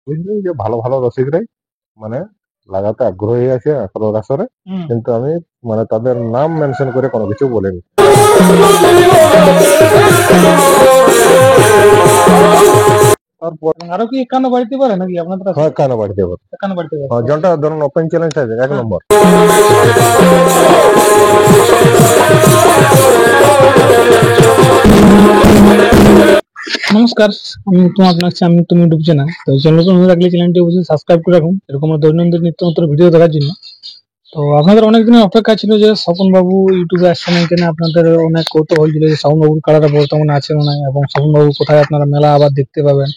বুঝলি যে ভালো ভালো রসিকরাই মানে লাগাতে আগ্রহী আছে এখনোর আসরে, কিন্তু আমি মানে তাদের নাম মেনশন করে কোনো কিছু বলিনি। তারপর আরো কি একান্ন বাড়িতে পারে নাকি আপনাদের? হ্যাঁ, কেন বাড়িতে পারে, একান্ন বাড়িতে পারে। যেটা ধরুন ওপেন চ্যালেঞ্জ আছে 1 নম্বর। নমস্কার, আমি তুমি ইউটিউব চ্যানেল। তো চ্যানেলকে অনুরোধ রাখলে চ্যানেলটি অবশ্যই সাবস্ক্রাইব করে রাখুন এরকম দৈনন্দিন নিত্য নতুন ভিডিও দেখার জন্য। তো আপনাদের অনেক দিনের অপেক্ষা ছিল যে স্বপন বাবু ইউটিউবে আসছে না কেন, আপনাদের অনেক কৌতূহল ছিল যে স্বপন বাবুর কাড়াটা বর্তমানে আছে না নাই, এবং স্বপন বাবু কোথায় আপনারা মেলা আবার দেখতে পাবেন,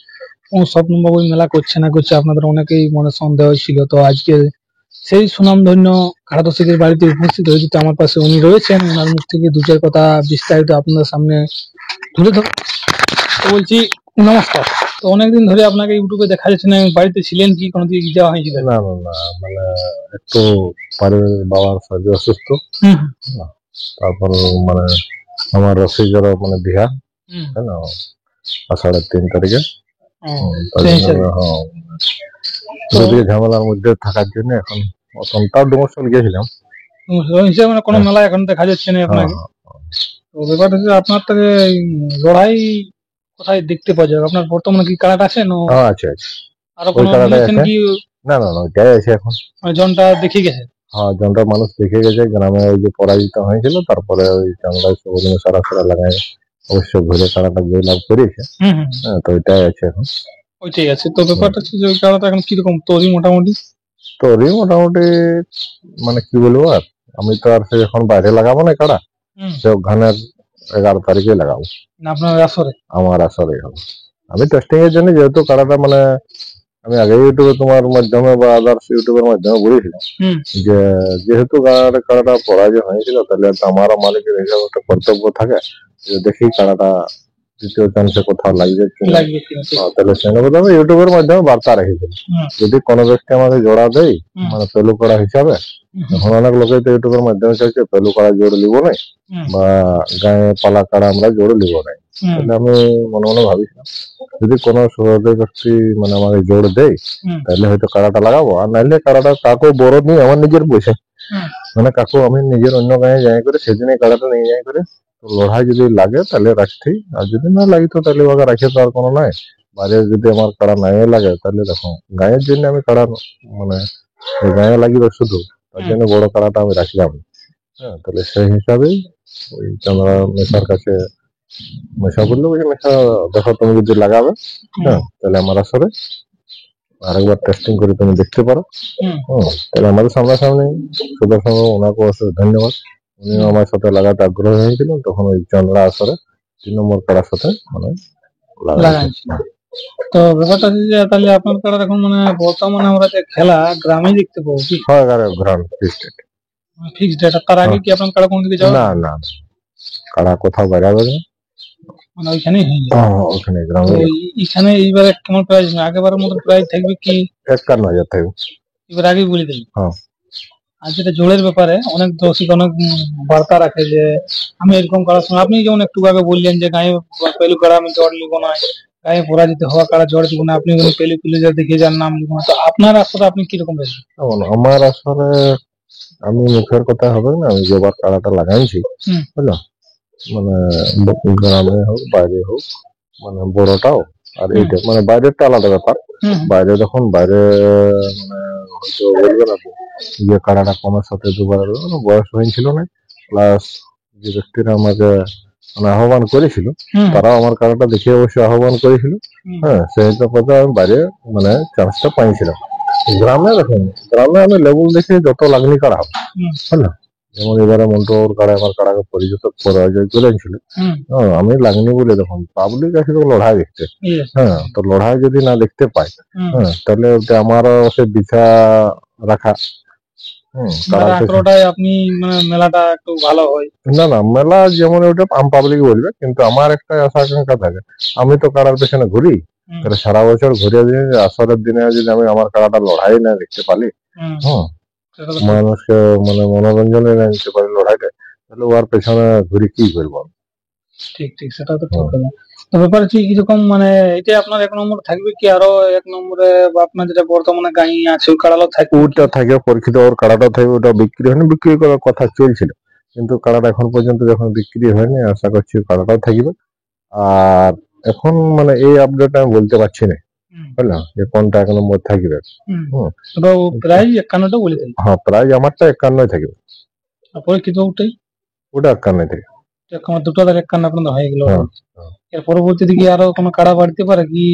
এবং স্বপন বাবু মেলা করছে না করছে আপনাদের অনেকেই মনে সন্দেহ ছিল। তো আজকে সেই সুনামধন্য কাড়া দর্শকের বাড়িতে উপস্থিত হয়েছে। তো আমার পাশে উনি রয়েছেন, ওনার মুখ থেকে দু চার কথা বিস্তারিত আপনাদের সামনে তুলে ধর। তো বলছি নমস্কার। তো অনেকদিন ধরে আপনাকে ইউটিউবে দেখা যাচ্ছে না, বাড়িতে ছিলেন কি, কোনো দিকে যাওয়া হয়েছিল? না না না, মানে একটু পারিবারিক বাবার শরীর অসুস্থ, তারপর মানে আমার রসিকের মানে বিহা, তাই না, আষাঢ়ের 3 তারিখে। যদি ঝামেলার মধ্যে থাকার জন্য এখন তাও ডুমোরশন গিয়েছিলাম। মানে কোনো মেলা এখন দেখা যাচ্ছে না আপনাকে। তো ব্যাপারটা হচ্ছে আপনার থেকে লড়াই কোথায় দেখতে পাওয়া যাবে? আপনার বর্তমানে কি কার্ড আছে না? আছে আছে, আরো ওই কোনো কাড়াটাই নিয়েছেন আছে। কি? না না না, ওইটাই আছে এখন। জনটা দেখে গেছে? হ্যাঁ, জনটা মানুষ দেখে গেছে, গ্রামে ওই যে পরাজিত হয়েছিল, তারপরে ওই চাংলায় সবগুলো সারা সারা লাগায় অবশ্য ঘুরে কাড়াটা জয়লাভ করেছে। হ্যাঁ, তো ওইটাই আছে এখন। ওইটাই আছে। তো ব্যাপারটা হচ্ছে যে ওই কাড়াটা এখন কিরকম তৈরি মোটামুটি? তৈরি মোটামুটি মানে কি বলবো, আর আমি তো আর এখন বাইরে লাগাবো না কাড়া, সে ওখানের 11 তারিখে লাগাবো। আপনার আসরে? আমার আসরে হবে। আমি টেস্টিং এর জন্য, যেহেতু কাড়াটা মানে আমি আগে ইউটিউবে তোমার মাধ্যমে বা আদার্স ইউটিউবের মাধ্যমে বলেছিলাম যে যেহেতু কাড়াটা পরাজয় হয়েছিল, তাহলে আমারও মালিকের হিসাবে একটা কর্তব্য থাকে যে দেখি কাড়াটা দ্বিতীয় চান্সে কোথাও লাগবে কিনা। তাহলে সেটা আমি ইউটিউবের মাধ্যমে বার্তা রেখেছিল, যদি কোনো ব্যক্তি আমাকে জোড়া দেয় মানে পেলু করা হিসাবে, এখন অনেক লোকে তো ইউটিউবের মাধ্যমে চাইছে পেলু করা জোড় লিব নাই বা গায়ে পালা কাড়া আমরা জোড় লিব নাই। তাহলে আমি মনে মনে ভাবিছিলাম যদি কোনো সহৃদয় ব্যক্তি মানে আমাকে জোড় দেয় তাহলে হয়তো কাড়াটা লাগাবো, আর নাইলে কাড়াটা কাকু বড় নিয়ে আমার নিজের পয়সা মানে কাকু আমি নিজের অন্য গায়ে যাই করে সেদিনে কাড়াটা নিয়ে যাই করে, তো লড়াই যদি লাগে তাহলে রাখছি, আর যদি না লাগতো তাহলে ওকে রাখে তো আর কোনো নয়। বাইরে যদি আমার কাড়া নাই লাগে তাহলে দেখো গায়ের জন্য আমি কাড়া মানে গায়ে লাগিবে শুধু, তার জন্য বড় কাড়াটা আমি রাখলাম। হ্যাঁ, তাহলে সেই হিসাবেই ওই চামড়া মেশার কাছে মেশা বললো, ওই মেশা দেখো তুমি যদি লাগাবে, হ্যাঁ, তাহলে আমার আসরে আরেকবার টেস্টিং করে তুমি দেখতে পারো। তাহলে আমাদের সামনাসামনি সুদর্শন ওনাকে অবশ্যই ধন্যবাদ, উনিও আমার সাথে লাগাতে আগ্রহী হয়েছিল, তখন ওই চন্দ্রা আসরে 3 নম্বর কাড়ার সাথে মানে লাগাইছে। তো ব্যাপারটা হচ্ছে যে তাহলে আপনার কাড়া এখন মানে বর্তমানে আমরা যে খেলা গ্রামে দেখতে পাবো কি? হয় গ্রাম ফিক্সড ডেট। তার আগে কি আপনার কাড়া কোন দিকে যাবে? না না, কাড়া কোথাও বেরাবে না, মানে ওইখানেই হয়ে যাবে। ওখানে গ্রামে। এখানে এইবারে কেমন প্রাইস? আগেবারের মতো প্রাইস থাকবে কি? 51,000 থাকবে। এবার আগেই বলে দিন। হ্যাঁ। আর যেটা জোড়ের ব্যাপারে অনেক দর্শক অনেক বার্তা রাখে যে আমি এরকম করার সময়, আপনি যেমন একটু আগে বললেন যে গায়ে পেলু কাড়া আমি জড় লিব না, গায়ে পরাজিত হওয়া কাড়া জড় দিব না, আপনি পেলু পেলু যা দেখে যার নাম লিব না। তো আপনার আসলে আপনি কিরকম বেশি? আমার আসলে আমি মুখের কথা হবে না, আমি যেবার কাড়াটা লাগাইছি বুঝলো, মানে গ্রামে হোক বাইরে হোক, মানে বড়টাও আর এইটা মানে বাইরেরটা আলাদা ব্যাপার। বাইরে যখন বাইরে মানে হয়তো বলবে না যে কাড়াটা কমের সাথে দুবার বয়স হয়েছিল না, প্লাস যে ব্যক্তিরা আমাকে মানে আহ্বান করেছিল তারাও আমার কাড়াটা দেখে অবশ্যই আহ্বান করেছিল। হ্যাঁ, সেই কথা আমি বাইরে মানে চান্সটা পাইছিলাম। গ্রামে দেখুন, গ্রামে আমি লেবুল দেখে যত লাগনি কাড়া হবে, বুঝলো, যেমন এবারে মন্টুর কাড়া আমার কাড়াকে পরাজয় করেছিল, আমি লাগনি বলে দেখুন পাবলিক আছে তো লড়াই দেখতে। হ্যাঁ, তো লড়াই যদি না দেখতে পাই, হ্যাঁ, তাহলে আমারও সে বিছা রাখা। আপনি মানে মেলাটা একটু ভালো হয় না না, মেলা যেমন ওটা আম পাবলিক বলবে, কিন্তু আমার একটা আশা আকাঙ্ক্ষা থাকে, আমি তো কাড়ার পেছনে ঘুরি, তাহলে সারা বছর ঘুরে দিয়ে আসরের দিনে যদি আমি আমার কাড়াটা লড়াই না দেখতে পারি, মানুষকে মানে মনোরঞ্জনে না দিতে পারি লড়াইটা, তাহলে ওর পেছনে ঘুরি কি করবো? ঠিক ঠিক, সেটা তো ঠিক কথা। তো ব্যাপার হচ্ছে এরকম মানে এটা আপনার 1 নম্বর থাকবে কি আরো 1 নম্বরে বা আপনার যেটা বর্তমানে গাই আছে ওই কাড়ালো থাকবে? ওটা থাকে পরীক্ষিত, ওর কাড়াটা থাকবে, ওটা বিক্রি হয়নি, বিক্রি করার কথা চলছিল, কিন্তু কাড়াটা এখন পর্যন্ত যখন বিক্রি হয়নি, আশা করছি কাড়াটাও থাকবে। আর এখন মানে এই আপডেট আমি বলতে পারছি না, বুঝলাম যে কোনটা 1 নম্বর থাকবে। তো প্রাইস 51টা বলে দিন। হ্যাঁ, প্রাইস আমারটা 51 থাকবে, পরীক্ষিত ওটা 51 থাকবে। আমার দুটো 51 আপনাদের হয়ে গেল। এর পরবর্তীতে কি আরো কোনো কাড়া বাড়তে পারে কি?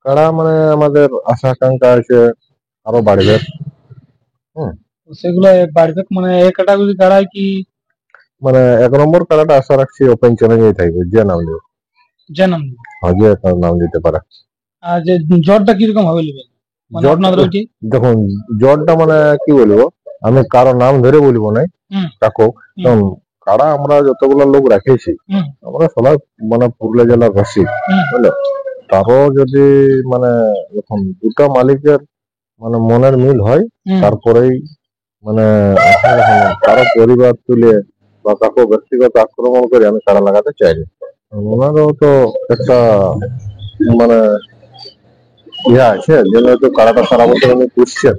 কাড়া মানে আমাদের আশা আকাঙ্ক্ষা আছে আরো বাড়বে। সেগুলো বাড়বে মানে এই ক্যাটাগরি কাড়ায় কি মানে 1 নম্বর কাড়াটা আশা রাখছি ওপেন চ্যালেঞ্জেই থাকবে, যে নাম দেবে, যে নাম দেবে। হ্যাঁ, যে নাম দিতে পারে। আর যে জ্বরটা কিরকম হবে নেবেন মানে আপনাদের ওইটি? দেখুন, জ্বরটা মানে কি বলবো, আমি কারো নাম ধরে বলবো না কাকু, কারণ কাড়া আমরা যতগুলো লোক রাখেছি আমরা সবাই মানে পুরুলিয়া জেলার রসিক, বুঝলো। তারও যদি মানে দেখুন দুটা মালিকের মানে মনের মিল হয়, তারপরেই মানে কারো পরিবার তুলে বা কাকু ব্যক্তিগত আক্রমণ করে আমি কাড়া লাগাতে চাইনি। ওনারও তো একটা মানে ইয়া আছে, যেহেতু কাড়াটা সারা বছর উনি পুষছেন,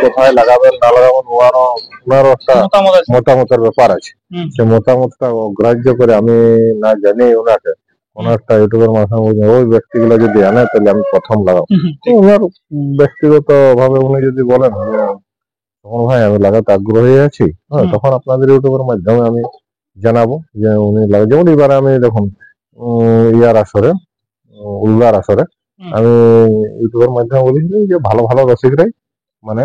কোথায় লাগাবেন না লাগাবেন ওনারও একটা মতামতের ব্যাপার আছে। সে মতামতটা গ্রাহ্য করে আমি না জানি ওনাকে, ওনার একটা ইউটিউবের মাধ্যমে ওই ব্যক্তিগুলো যদি আনে তাহলে আমি প্রথম লাগাবো। ওনার ব্যক্তিগত ভাবে উনি যদি বলেন তখন ভাই আমি লাগাতে আগ্রহী আছি, তখন আপনাদের ইউটিউবের মাধ্যমে আমি জানাবো যে উনি লাগাই। যেমন এবারে আমি দেখুন ইয়ার আসরে, উল্লার আসরে আমি ইউটিউবের মাধ্যমে বলেছিলাম যে ভালো ভালো রসিকরাই মানে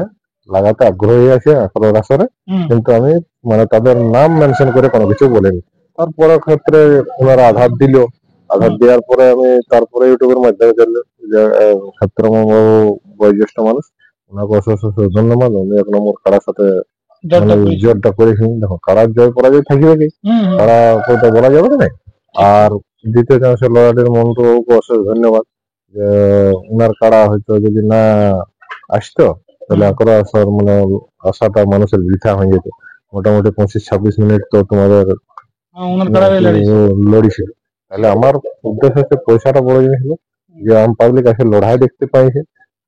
লাগাতে আগ্রহী আছে আসরের আসরে, কিন্তু আমি মানে তাদের নাম মেনশন করে কোনো কিছু বলিনি। তারপরে ক্ষেত্রে ওনারা আধার দিল, আধার দেওয়ার পরে আমি তারপরে ইউটিউবের মাধ্যমে জানলাম যে ক্ষেত্রবাবু বয়োজ্যেষ্ঠ মানুষ, ওনাকে অশেষ ধন্যবাদ, উনি 1 নম্বর কাড়ার সাথে জয়টা করেছেন। দেখো কাড়ার জয় পরাজয় থাকবে কি, কাড়া কোথাও বলা যাবে না। আর দ্বিতীয় চান্সের লড়াইয়ের মন্ত্রবাবুকে অশেষ ধন্যবাদ, যে উনার কাড়া হয়তো যদি না আসতো তাহলে আকরা আসার মানে আশাটা মানুষের বৃথা হয়ে যেত। মোটামুটি 25-26 মিনিট তো তোমাদের লড়িছিল। তাহলে আমার উদ্দেশ্য হচ্ছে পয়সাটা বড় জিনিস হলো যে আম পাবলিক আসে লড়াই দেখতে পাইছে,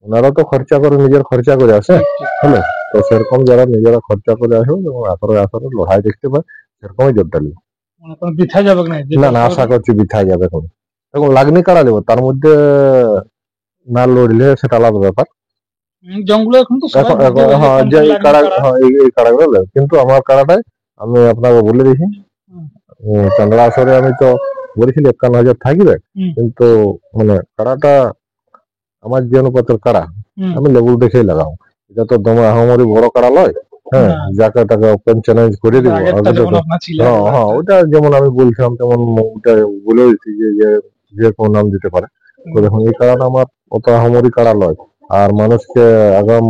ওনারা তো খরচা করে নিজের খরচা করে আসে, হলো তো সেরকম যারা নিজেরা খরচা করে আসে এবং আসরে লড়াই দেখতে পায় সেরকমই জোরটা নেই। না না, আশা করছি বৃথায় যাবে। এখন লাগনি কাড়া দেবো, তার মধ্যে না লড়লে সেটা আলাদা ব্যাপার। কিন্তু আমার কাড়াটাই আমি আপনাকে বলে দিয়েছি, চান্দড়া আসরে আমি তো বলেছিলি 51,000 থাকবে, কিন্তু মানে কাড়াটা আমার যে অনুপাতের কাড়া আমি লেবুল দেখেই লাগাবো। এটা তো দমে আহামরি বড় কাড়া লয়, হ্যাঁ, যাকে তাকে ওপেন চ্যালেঞ্জ করে দিব। হ্যাঁ, ওটা যেমন আমি বলছিলাম তেমন ওটা বলে দিচ্ছি যে কোন নাম দিতে পারে। তো দেখুন এই কাড়াটা আমার অত আহামরি কাড়া লয়, আর মানুষকে আগাম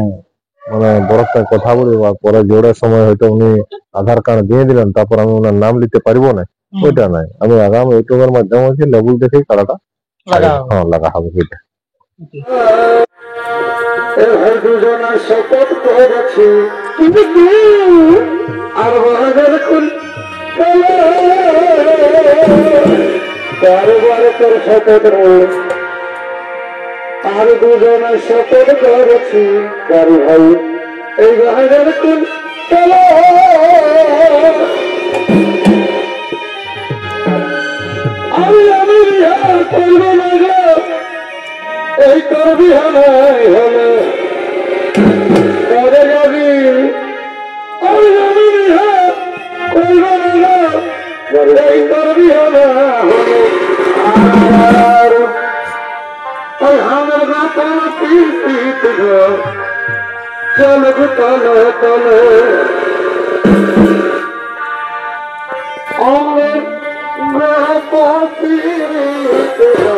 মানে বড় কথা বলি বা পরে জোড়ের সময় হয়তো উনি আধার কার্ড দিয়ে দিলেন, তারপর আমি ওনার নাম নিতে পারবো না, ওইটা নাই। আমি আগাম ইউটিউবের মাধ্যমে হচ্ছে লেবুল দেখেই কাড়াটা লাগা হবে ওইটা। দুজনের শপথ করেছি আর বারবার তোর শপথ আর দুজনের শপথ করেছি কারু ভাই এই বাহাদের কুল আমি বিহার করব না গো, এই তোর বিহারাই হলে করে যাবি। আমি বিহার করব না গো, এই তোর বিহারা হলে আর আমার মাথা পিত গো চল তলে তলে আমার মাথা পিত গো।